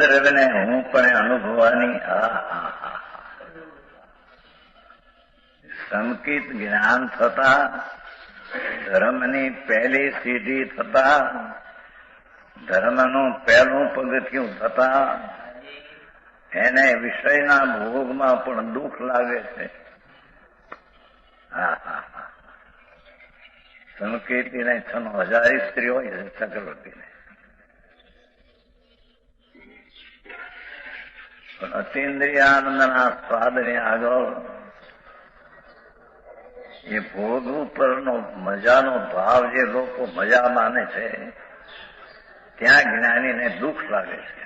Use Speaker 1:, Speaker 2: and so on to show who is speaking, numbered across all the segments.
Speaker 1: દ્રવ્યને હું પણ અનુભવવાની સંકિત જ્ઞાન થતા, ધર્મની પહેલી સીધી થતા, ધર્મનું પહેલું પગથિયું થતા એને વિષયના ભોગમાં પણ દુઃખ લાગે છે. સંકેતીને 6000 સ્ત્રી હોય છે ચક્રવર્તીને, પણ અતિન્દ્રિયાનંદના સ્વાદને આગળ એ ભોગ ઉપરનો મજાનો ભાવ જે લોકો મજા માને છે ત્યાં જ્ઞાનીને દુઃખ લાગે છે.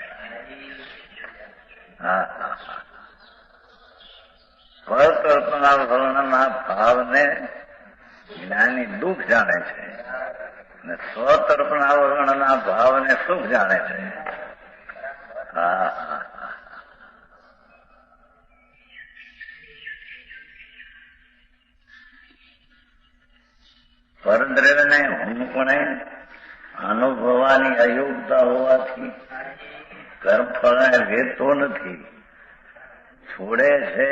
Speaker 1: પરકલ્પના વર્ણના ભાવને જ્ઞાની દુઃખ જાણે છે અને સ્વતર્પણા વર્ણના ભાવને સુખ જાણે છે. પરદ્રવ્યને હું પણ અનુભવવાની અયોગ્યતા હોવાથી કર્મફળને વેતો નથી, છોડે છે,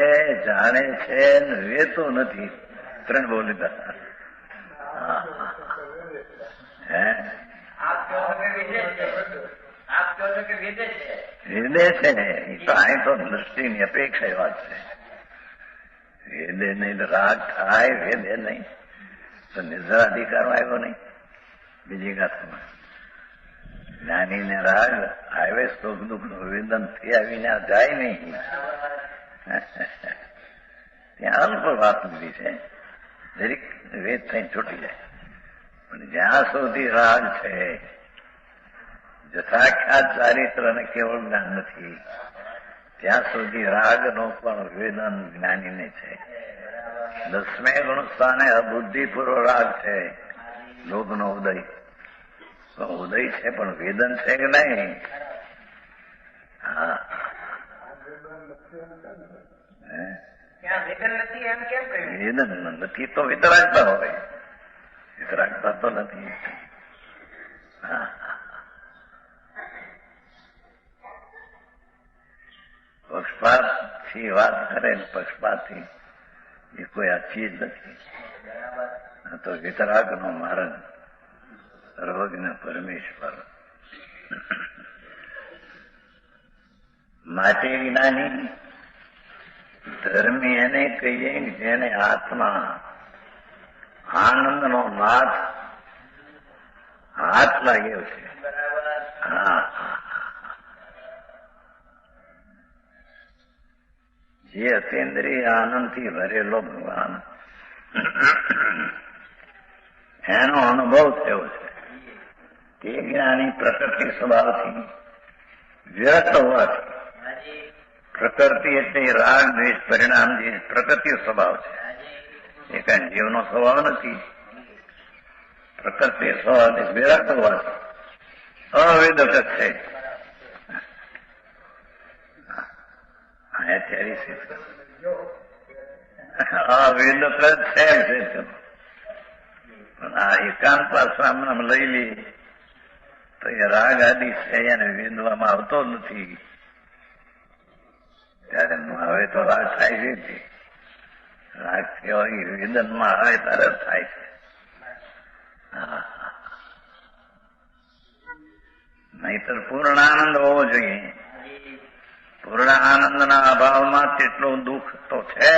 Speaker 1: જાણે છે, વેતો નથી. 3 બોલી હતા. વેદે છે એ તો અહીં તો દૃષ્ટિની અપેક્ષા એ વાત છે. વેદે નહીં રાગ થાય, વેદે નહીં તો નિર્ધારાધિકારમાં આવ્યો નહીં. બીજી ગાથામાં જ્ઞાનીને રાગ આવે, સુખ દુઃખનું વેદન થી આવીને જાય નહીં. ત્યાં અલ્પ વાત લીધી છે, દરેક વેદ થઈ છૂટી જાય. પણ જ્યાં સુધી રાગ છે, જથાખ્યાત ચારિત્ર અને કેવળ જ્ઞાન નથી, ત્યાં સુધી રાગનો પણ વેદન જ્ઞાનીને છે. 10મે ગુણ સ્થાને અબુદ્ધિપૂર્વ રાગ છે, લોભનો ઉદય. ઉદય છે પણ વેદન છે કે નહીં? વેદન નથી તો વિતરાગતા હોય, વિતરાગતા તો નથી. પક્ષપાત થી વાત કરે, પક્ષપાતથી એ કોઈ આ ચીજ નથી. તો વિતરાગનો માર્ગ સર્વજ્ઞ પરમેશ્વર. માટે જ્ઞાની ધર્મી એને કહીએ જેને આત્મા આનંદનો નાથ હાથ લાગ્યો છે. જે અતિન્દ્રિય આનંદથી ભરેલો ભગવાન એનો અનુભવ થયો છે. તે જ્ઞાની પ્રકૃતિ સ્વભાવથી વ્યસ્ત હોવાથી, પ્રકૃતિ એટલે રાગ દ્વેષ પરિણામ જે પ્રકૃતિ સ્વભાવ છે, એ કઈ જીવનો સ્વભાવ નથી. પ્રકૃતિ સ્વભાવથી વિરક્ત હોવાથી અવેદક છે. અવેદક જ છે. પણ આ એકાંત પાછળ લઈ લે તો એ રાગ આદિ છે એને વેદવામાં આવતો નથી. ત્યારે હવે તો રાગ થાય છે, રાગ કહેવાય વેદનમાં આવે ત્યારે થાય છે. નહીતર પૂર્ણ આનંદ હોવો જોઈએ. પૂર્ણ આનંદના અભાવમાં તેટલું દુઃખ તો છે,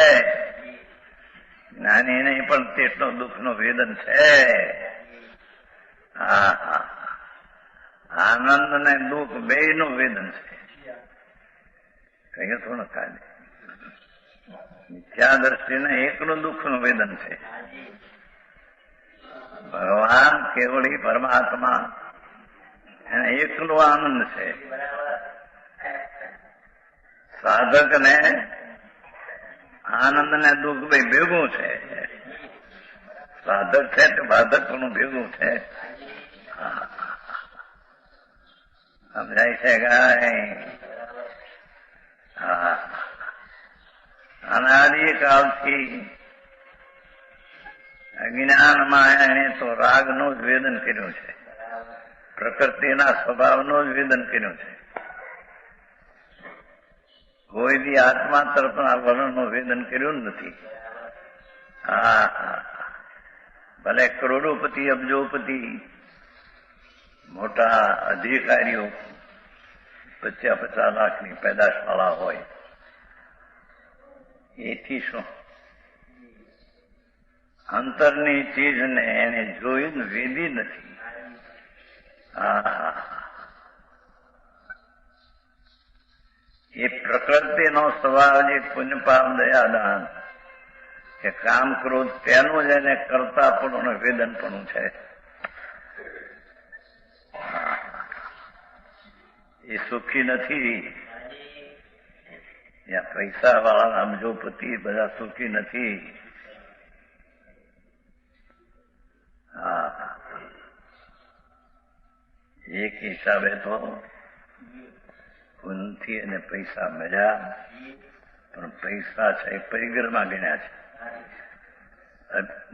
Speaker 1: જ્ઞાની નહીં પણ તેટલું દુઃખનું વેદન છે. આનંદ ને દુઃખ બેયનું વેદન છે. કઈ થોડું કાલે મિથ્યા દ્રષ્ટિને એકનું દુઃખનું વેદન છે. ભગવાન કેવળી પરમાત્મા એને એકનો આનંદ છે. સાધકને આનંદ ને દુઃખ ભાઈ ભેગું છે. સાધક છે તો બાધકનું ભેગું છે. સમજાય છે ગાય? અનાદિકાળથી અજ્ઞાનમાં એને તો રાગનું જ વેદન કર્યું છે, પ્રકૃતિના સ્વભાવનું જ વેદન કર્યું છે. કોઈ દી આત્મા તરફના વર્ણનું વેદન કર્યું નથી. હા, ભલે કરોડોપતિ, અબજોપતિ, મોટા અધિકારીઓ 50-50 લાખની પેદાશવાળા હોય, એથી શું? અંતરની ચીજને એને જોઈને વેદી નથી. એ પ્રકૃતિનો સ્વભાવ જે પુણ્ય પાપ દયાદાન કે કામ ક્રોધ તેનું જ એને કરતાપણું અને વેદનપણું છે. એ સુખી નથી. ત્યાં પૈસા વાળા અબજોપતિ બધા સુખી નથી. એક હિસાબે તો પુનથી એને પૈસા મળ્યા, પણ પૈસા છે એ પરિગ્રહમાં ગણ્યા છે.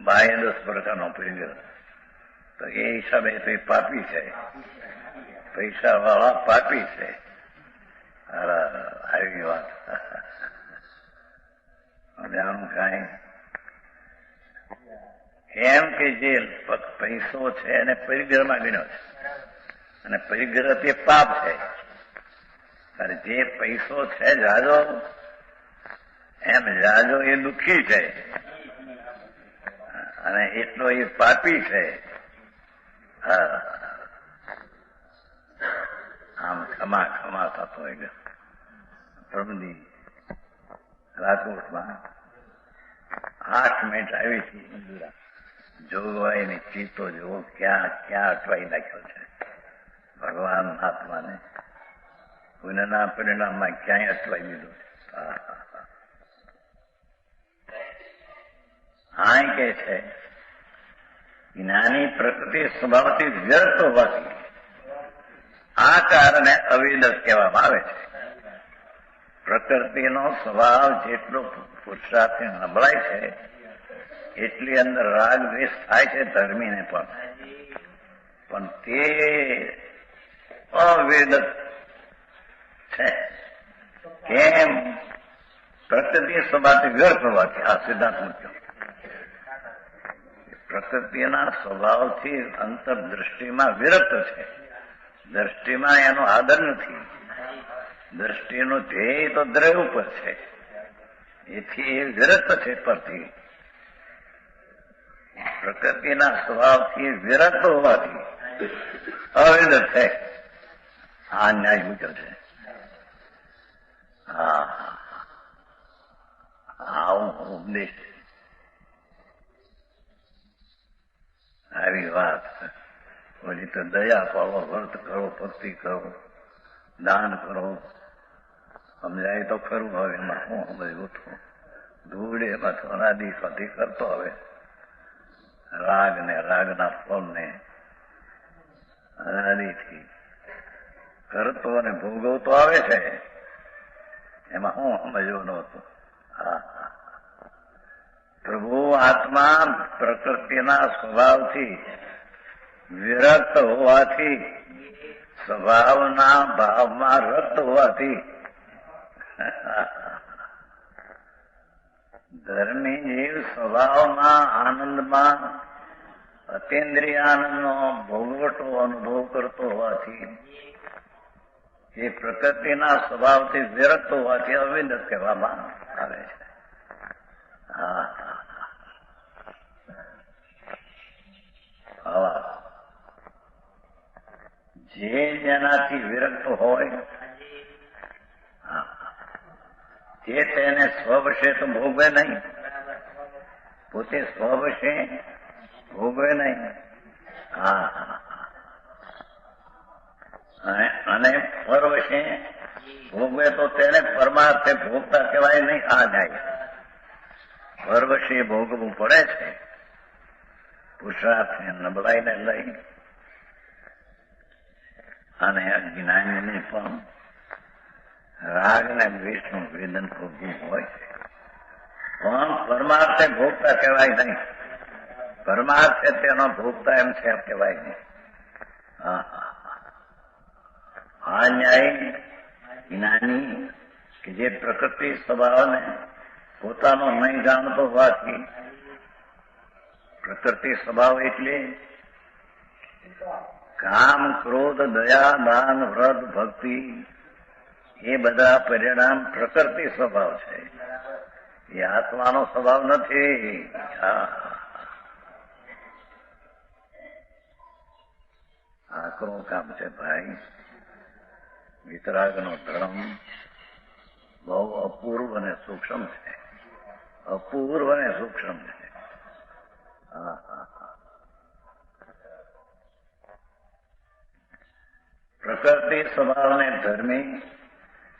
Speaker 1: બાહ્ય 10 પ્રકારનો પરિગ્રહ, તો એ હિસાબે તો એ પાપી છે. પૈસા વાળા પાપી છે. આવી વાત. આનું કાંઈ એમ કે જે પૈસો છે એને પરિગ્રહમાં ગણ્યો છે, અને પરિગ્રહ તે પાપ છે. અને જે પૈસો છે જાજો, એમ જાજો એ દુઃખી છે, અને એટલો એ પાપી છે. આમ ખમા ખમા થતો હોય. પ્રમદી રાજકોટમાં 8 મિનિટ આવી હતી મંજુરા. જોગવાઈની ચીતો જોવો ક્યાં ક્યાં અટવાઈ નાખ્યો છે ભગવાન આત્માને. પુનઃના પરિણામમાં ક્યાંય અટવાઈ દીધું. આ કે છે જ્ઞાની પ્રકૃતિ સ્વભાવથી વ્યર્થ હોવાથી આ કારણે અવિદ કહેવામાં આવે છે. પ્રકૃતિનો સ્વભાવ જેટલો પુરુષાર્થથી નબળાય છે એટલી અંદર રાગ દ્વેષ થાય છે ધર્મીને પણ તે અવેદ છે. કેમ? પ્રકૃતિ સ્વભાવથી વ્યર્થ હોવાથી. આ સિદ્ધાંત મુખ્ય. પ્રકૃતિના સ્વભાવથી અંતરદ્રષ્ટિમાં વિરક્ત છે. દ્રષ્ટિમાં એનો આદર નથી. દ્રષ્ટિનું ધ્યેય તો દ્રવ્ય ઉપર છે, એથી એ વિરક્ત છે. પરથી પ્રકૃતિના સ્વભાવથી વિરક્ત હોવાથી અવિદ છે. આ ન્યાય મુજબ છે. આવું ઉપદેશ, આવી વાત. પછી તો દયા પાડો, વ્રત કરો, ભક્તિ કરો, દાન કરો. સમજાય તો ખરું. હવે એમાં હું સમજવું છું. ધૂળ એમાં અનાદિથી કરતો. હવે રાગ ને રાગના ફળને અનાદિથી કરતો અને ભોગવતો આવે છે. એમાં હું સમજવું નહોતું. પ્રભુ આત્મા પ્રકૃતિના સ્વભાવથી વિરક્ત હોવાથી, સ્વભાવના ભાવમાં રક્ત હોવાથી ધર્મી જીવ સ્વભાવમાં આનંદમાં અતિન્દ્રિય આનંદનો ભોગવટો અનુભવ કરતો હોવાથી, એ પ્રકૃતિના સ્વભાવથી વિરક્ત હોવાથી અવિદ કહેવામાં આવે છે. જે જેનાથી વિરક્ત હોય તે તેને સ્વવશે તો ભોગવે નહીં. પોતે સ્વવશે ભોગવે નહીં. અને પરવશે ભોગવે તો તેને પરમાર્થે ભોગતા કહેવાય નહીં. આ જાય પરવશે ભોગવવું પડે છે. પુરુષાર્થ નબળાઈને લઈ અને અજ્ઞાનીને પણ રાગ ને દ્વેષનું વેદન ભોગવું હોય છે. પણ પરમાર્થે ભોગતા કહેવાય નહીં. પરમાર્થે તેનો ભોગતા એમ છે કહેવાય નહીં. આ ન્યાય જ્ઞાની કે જે પ્રકૃતિ સ્વભાવને પોતાનો નહીં જાણતો હોવાથી, પ્રકૃતિ સ્વભાવ એટલે કામ, ક્રોધ, દયા, દાન, વ્રત, ભક્તિ એ બધા પરિણામ પ્રકૃતિ સ્વભાવ છે. એ આત્માનો સ્વભાવ નથી. આકરું કામ છે ભાઈ. વિતરાગનો ધર્મ બહુ અપૂર્વ અને સૂક્ષ્મ છે. અપૂર્વ અને સૂક્ષ્મ છે. પ્રકૃતિ સ્વભાવને ધર્મી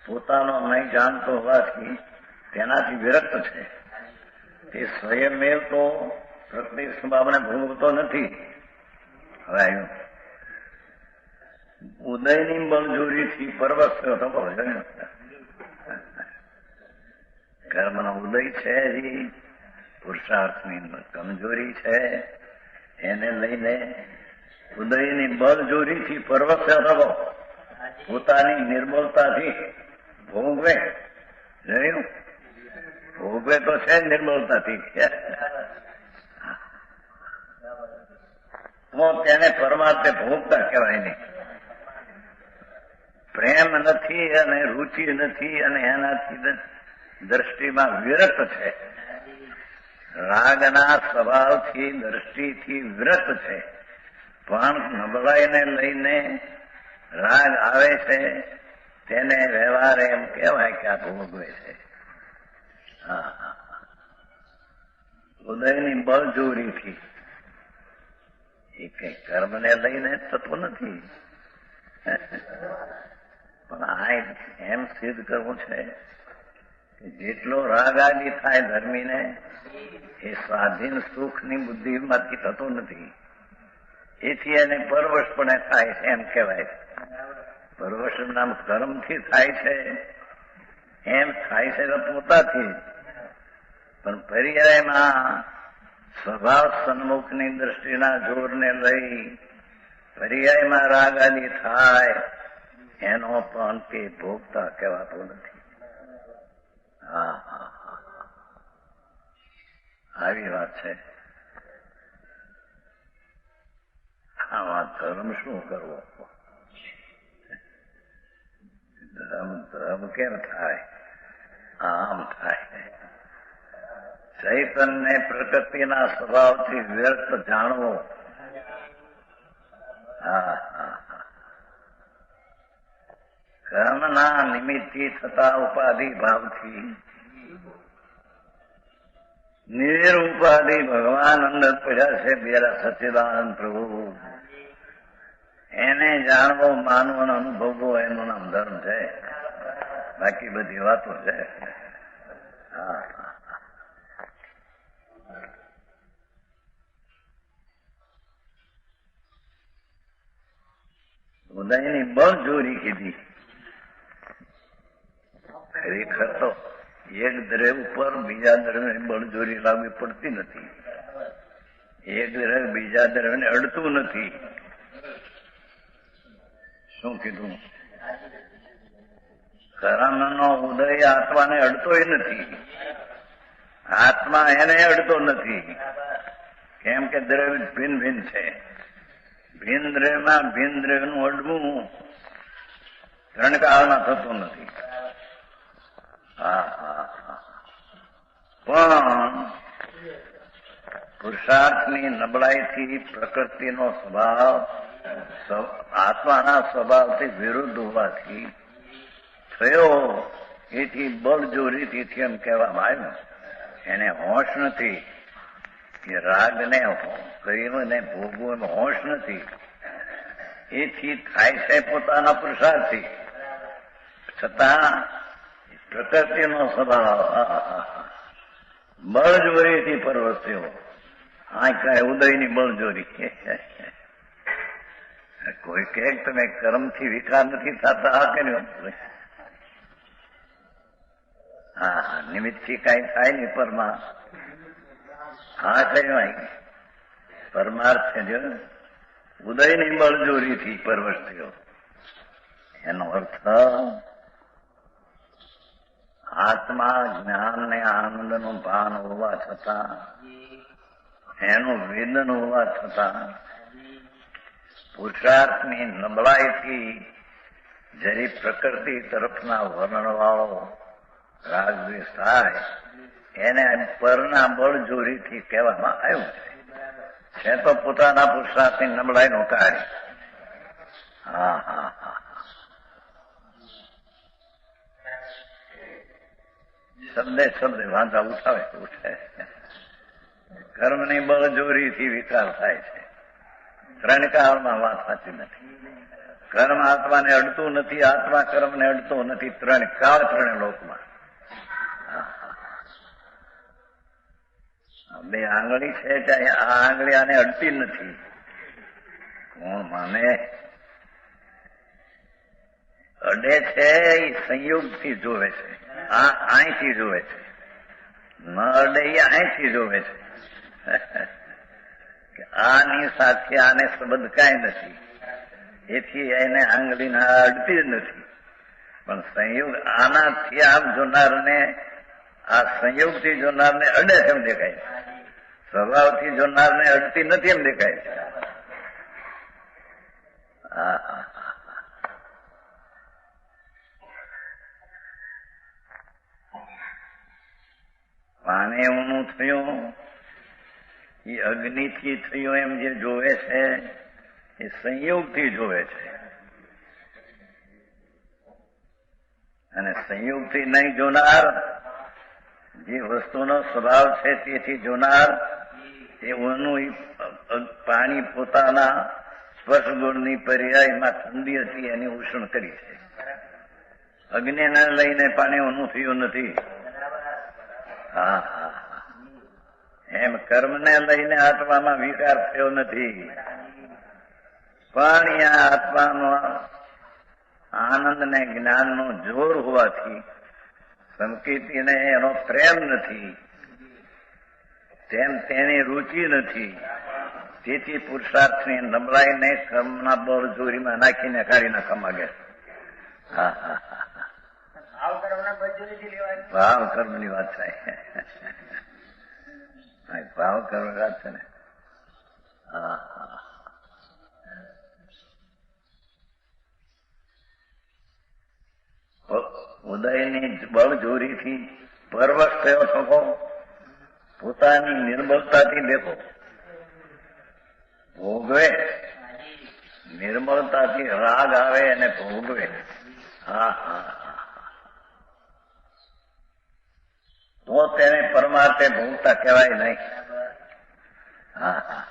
Speaker 1: પોતાનો નહીં જાણતો હોવાથી તેનાથી વિરક્ત છે. તે સ્વયંમેવ તો પ્રકૃતિ સ્વભાવને ભોગવતો નથી. હવે આવ્યું ઉદયની બળજોરીથી પરવશ થતો કર્મનો ઉદય છે. હજી પુરુષાર્થની કમજોરી છે. એને લઈને ઉદયની બળજોરીથી પરવશ થતો પોતાની નિર્બળતાથી ભોગવે. જોયું? ભોગવે તો છે નિર્બળતાથી. તો તેને પરમાર્થે ભોગતા કહેવાય નહીં. પ્રેમ નથી અને રુચિ નથી અને એનાથી દ્રષ્ટિમાં વિરક્ત છે. રાગના સ્વભાવથી દ્રષ્ટિથી વિરક્ત છે. પણ નબળાઈને લઈને રાગ આવે છે તેને વ્યવહાર એમ કહેવાય કે આ ભોગવે છે. ઉદયની બળજોરીથી એ કઈ કર્મને લઈને થતું નથી. પણ આ એમ સિદ્ધ કરવું છે કે જેટલો રાગ આદિ થાય ધર્મીને એ સ્વાધીન સુખની બુદ્ધિમાંથી થતો નથી. એથી એને પરવશપણે થાય છે એમ કહેવાય. પરવશ નામ કર્મથી થાય છે એમ થાય છે પોતાથી. પણ પર્યાયમાં સ્વભાવ સન્મુખની દ્રષ્ટિના જોરને લઈ પર્યાયમાં રાગ આદિ થાય એનો પણ તે ભોગતા કહેવાતો નથી. આવી વાત છે. આમાં ધર્મ શું કરવો? ધર્મ કેમ થાય? આમ થાય. ચૈતન્ય પ્રકૃતિના સ્વભાવથી વ્યર્થ જાણવો. કર્મના નિમિત્તથી થતા ઉપાધિ ભાવથી નિરુપાધિ ભગવાન અંદર પડ્યા છે બેરા સચ્ચિદાનંદ પ્રભુ. એને જાણવો, માનવો અને અનુભવવો એનું નામ ધર્મ છે. બાકી બધી વાતો છે. ઉદયની બળજોરી કીધી. ખરેખર તો એક દ્રવ્ય ઉપર બીજા દ્રવ્યની બળજોરી લાવવી પડતી નથી. એક દ્રવ્ય બીજા દ્રવ્યને અડતું નથી. શું કીધું? કર્મનો ઉદય આત્માને અડતોય નથી. આત્મા એને અડતો નથી. કેમ કે દ્રવ્ય ભિન્ન ભિન્ન છે. ભિન્ન દ્રવ્યમાં ભિન્ન દ્રવ્યનું અડવું ત્રણ કાળમાં થતું નથી. પણ પુરુષાર્થની નબળાઈથી પ્રકૃતિનો સ્વભાવ આત્માના સ્વભાવથી વિરુદ્ધ હોવાથી થયો. એથી બળજોરીથી એમ કહેવામાં આવ્યું. એને હોશ નથી કે રાગને કરીને ભોગવું એનો હોશ નથી. એથી થાય છે પોતાના પુરુષાર્થથી. છતાં પ્રકૃતિનો સ્વભાવ બળજોરીથી પરવસ્યો. આ કાંઈ ઉદયની બળજોરી. કોઈ કહે તમે કર્મથી વિકાર નથી થતા. આ કર્યું નિમિત્તથી કાંઈ થાય નહીં. કહ્યું પરમાર્થ છે જો ઉદયની બળજોરીથી પરવશ થયો. એનો અર્થ આત્મા જ્ઞાન ને આનંદનું ભાન હોવા છતાં, એનું વેદન હોવા છતાં પુરુષાર્થની નબળાઈથી જરી પ્રકૃતિ તરફના વર્ણનવાળો રાગદ્વેષ થાય એને પરના બળજોરીથી કહેવામાં આવ્યું છે તો પોતાના પુરુષાર્થની નબળાઈનું કાર્ય. હા હા હા, શબ્દે શબ્દે વાંધા ઉઠાવે ઉઠે. કર્મની બળજોરીથી વિકાર થાય છે. ત્રણ કાળમાં વાત સાચી નથી. કર્મ આત્માને અડતું નથી, આત્મા કર્મને અડતો નથી. ત્રણ કાળ, ત્રણ લોકમાં. બે આંગળી છે, ચાહે આ આંગળી આને અડતી નથી. કોણ માને? અડે છે એ સંયોગથી જોવે છે. આ અહીંથી જોવે છે, ન અડે એ અહીંથી જોવે છે. આની સાથે આને સંબંધ કાંઈ નથી, એથી એને આંગળીના અડતી જ નથી. પણ સંયોગ આનાથી આમ જોનારને, આ સંયોગથી જોનારને અડે છે એમ દેખાય, સ્વભાવથી જોનારને અડતી નથી એમ દેખાય છે. પાણી ઊનું થયું એ અગ્નિથી થયું એમ જે જોવે છે એ સંયોગથી જોવે છે. અને સંયોગથી નહીં જોનાર, જે વસ્તુનો સ્વભાવ છે તેથી જોનાર, એ ઊનું પાણી પોતાના સ્પર્શ ગુણની પર્યાયમાં ઠંડી હતી એની ઉષ્ણ કરી છે. અગ્નિને લઈને પાણી ઊનું થયું નથી. હા હા, એમ કર્મને લઈને આત્મામાં વિકાર થયો નથી. પણ આ આત્માનો આનંદ ને જ્ઞાનનો જોર હોવાથી સંકેતીને એનો પ્રેમ નથી, તેમ તેની રુચિ નથી. તેથી પુરુષાર્થની નબળાઈને કર્મના બળજોરીમાં નાખીને કાઢી નાખવા માંગે. હા હા હા, ભાવ કર્મની વાત થાય. ભાવ કર્મ વાત છે ને. હા હા, ઉદયની બળજોરીથી પરવશ થયો શકો, પોતાની નિર્બળતાથી દેખો ભોગવે, નિર્બળતાથી રાગ આવે અને ભોગવે. હા હા, તો તેને પરમાર્થે ભોગતા કહેવાય નહીં. હા હા,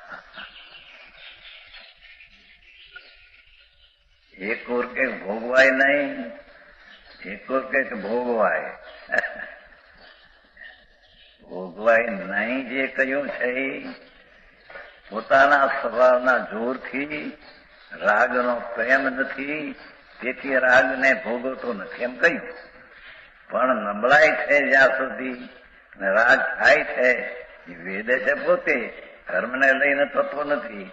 Speaker 1: એક ઓર કે ભોગવાય નહીં, એક ઓર કે ભોગવાય. ભોગવાય નહીં જે કહ્યું છે પોતાના સ્વભાવના જોરથી, રાગનો પ્રેમ નથી તેથી રાગને ભોગવતો નથી એમ કહ્યું. પણ નબળાઈ છે જ્યાં સુધી રાગ થાય છે એ વેદે છે પોતે, કર્મને લઈને થતો નથી.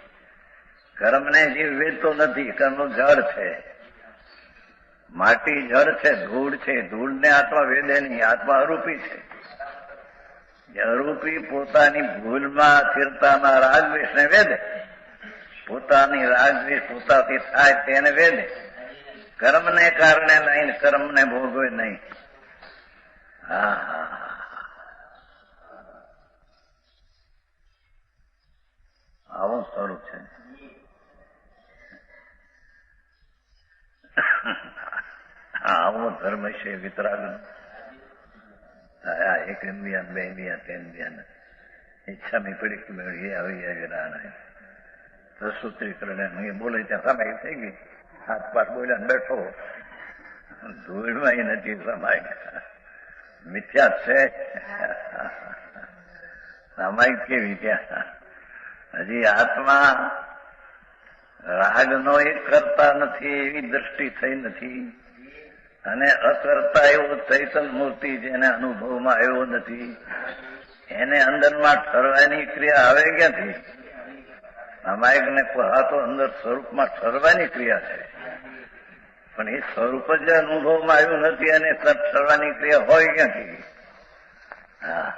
Speaker 1: કર્મને જીવ વેદતો નથી, કર્મ જળ છે, માટી જળ છે, ધૂળ છે. ધૂળને આત્મા વેદે નહીં, આત્મા અરૂપી છે. અરૂપી પોતાની ભૂલમાં, સ્થિરતામાં રાગદ્વેષને વેદે, પોતાની રાગદ્વેષ પોતાથી થાય તેને વેદે. કર્મને કારણે લઈને કર્મને ભોગવે નહીં. હા હા, આવું સ્વરૂપ છે. આવો ધર્મ છે વિતરાગ. એક ઇન્ડિયા, બે ઇન્ડિયા, ત્રણ ઇન્ડિયા ઈચ્છા મેં પડી મેળવી આવી વિરાણા પ્રસૂત્રીકરણ બોલે ત્યાં સમાય થઈ ગઈ. હાથ પાઠ બોલ્યા બેઠો, ધૂળમાં નથી સમાય. મિથ્યા છે, સમાય કેવી ત્યાં? હજી આત્મા રાગનો એક કરતા નથી એવી દ્રષ્ટિ થઈ નથી, અને અકર્તા એવો ચૈતન મૂર્તિ જેને અનુભવમાં આવ્યો નથી એને અંદરમાં ઠરવાની ક્રિયા આવે ક્યાંથી? અમાયકને તો અંદર સ્વરૂપમાં ઠરવાની ક્રિયા છે. પણ એ સ્વરૂપ જ અનુભવમાં આવ્યું નથી અને તપ થવાની ક્રિયા હોય ક્યાંથી? હા,